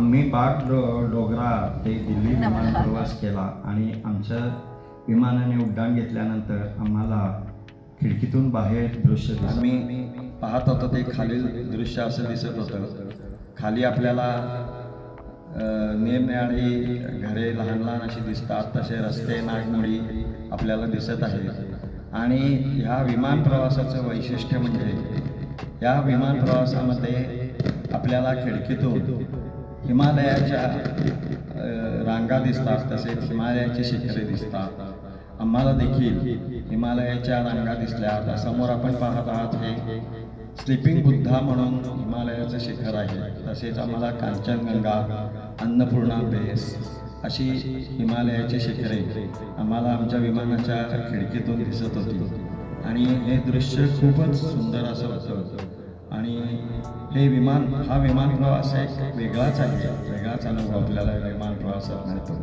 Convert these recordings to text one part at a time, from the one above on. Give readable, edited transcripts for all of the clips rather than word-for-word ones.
आम्ही डोगरा ते दिल्ली विमान प्रवास केला आणि आमच्या विमानाने उड्डाण घेतल्यानंतर आम्हाला खिडकीतून बाहेर दृश्य दिसलं. आम्ही पाहत होतो ते खालील दृश्य असं दिसत होतं. खाली आपल्याला निरनिराळी घरे लहान लहान अशी दिसतात, तसे रस्ते नागमोडी आपल्याला दिसत आहेत. आणि ह्या विमान प्रवासाचं वैशिष्ट्य म्हणजे या विमान प्रवासामध्ये आपल्याला खिडकीतून हिमालयाच्या रांगा दिसतात, तसेच हिमालयाची शिखरे दिसतात. आम्हाला देखील हिमालयाच्या रांगा दिसल्या. आता समोर आपण पाहत आहात हे स्लीपिंग बुद्धा म्हणून हिमालयाचं शिखर आहे. तसेच आम्हाला कांचनगंगा, अन्नपूर्णा बेस अशी हिमालयाची शिखरे आम्हाला आमच्या विमानाच्या खिडकीतून दिसत होती. आणि हे दृश्य खूपच सुंदर असं होतं. आणि हा विमान प्रवास एक वेगळाच आहे, वेगळाच अनुभव आपल्याला विमान प्रवासात मिळतो.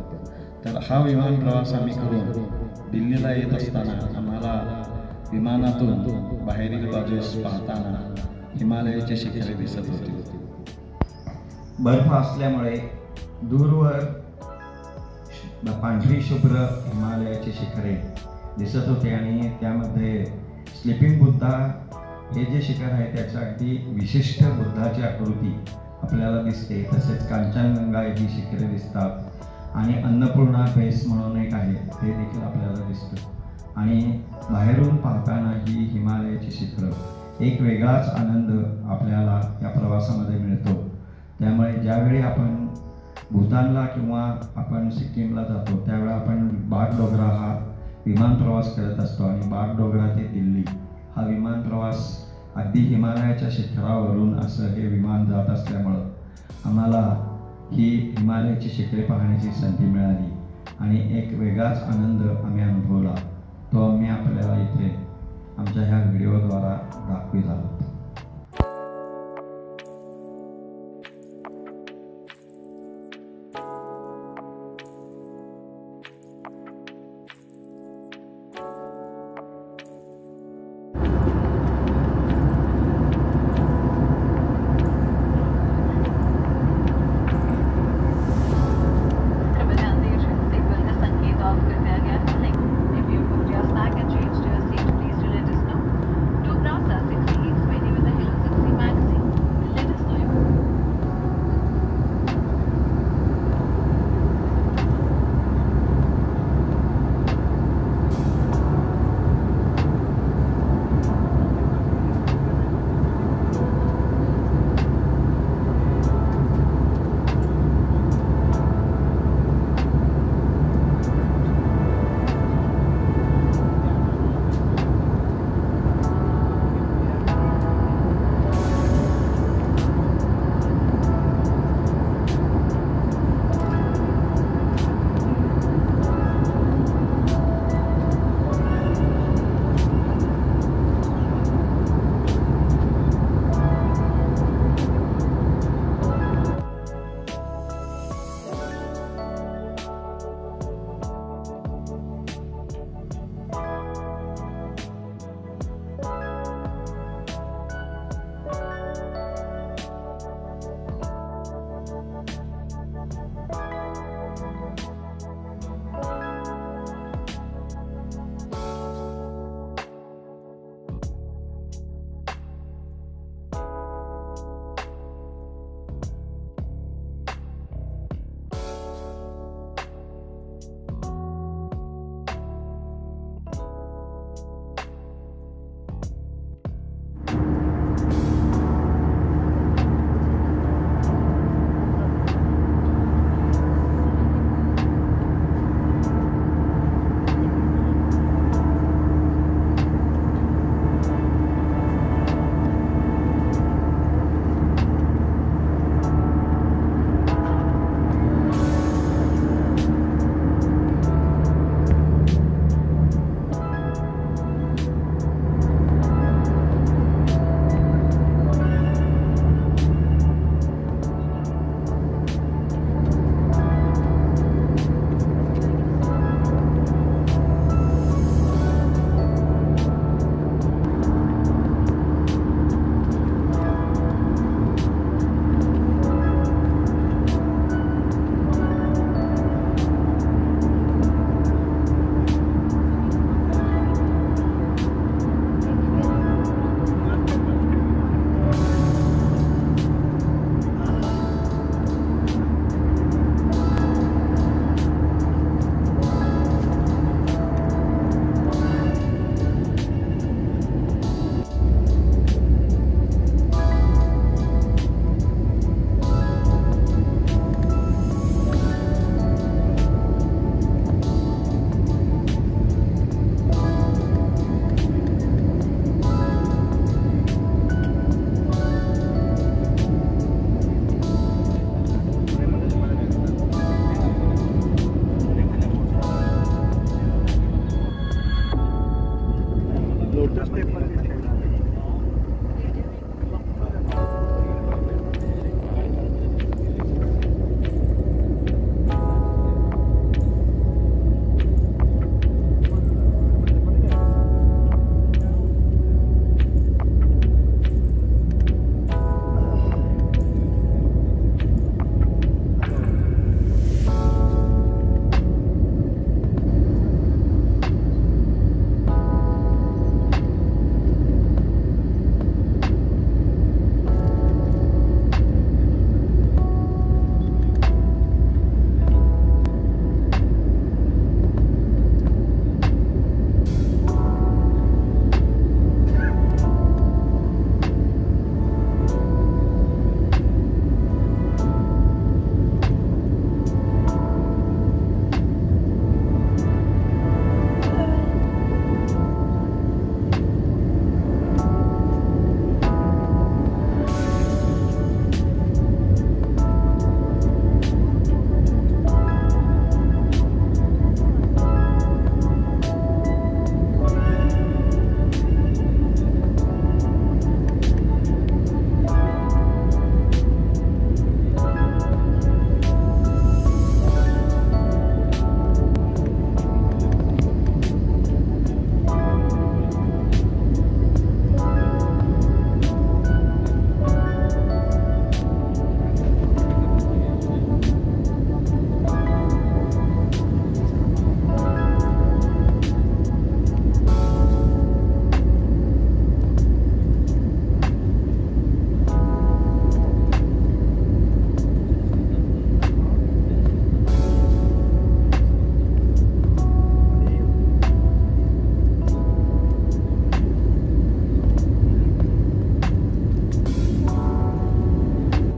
तर हा विमान प्रवास आम्ही करून दिल्लीला येत असताना आम्हाला विमानातून बाहेरील बाजूस पाहताना हिमालयाची शिखरे दिसत होती. बर्फ असल्यामुळे दूरवर पांढरी शुभ्र हिमालयाची शिखरे दिसत होते आणि त्यामध्ये स्लीपिंग बुद्धा हे जे शिखर आहे त्याच्या अगदी विशिष्ट बुद्धाची आकृती आपल्याला दिसते. तसेच कांचनगंगा ही शिखरे दिसतात आणि अन्नपूर्णा बेस म्हणून एक आहे ते देखील आपल्याला दिसतं. आणि बाहेरून पाहताना ही हिमालयाची शिखरं एक वेगळाच आनंद आपल्याला या प्रवासामध्ये मिळतो. त्यामुळे ज्यावेळी आपण भूतानला किंवा आपण सिक्कीमला जातो त्यावेळी आपण बागडोगरा हा विमान प्रवास करत असतो. आणि बागडोगरा ते दिल्ली हा विमान प्रवास अगदी हिमालयाच्या शिखरावरून असं हे विमान जात असल्यामुळं आम्हाला ही हिमालयाची शिखरे पाहण्याची संधी मिळाली आणि एक वेगळाच आनंद आम्ही अनुभवला. तो आम्ही आपल्याला इथे आमच्या ह्या व्हिडिओद्वारा दाखवित आहोत.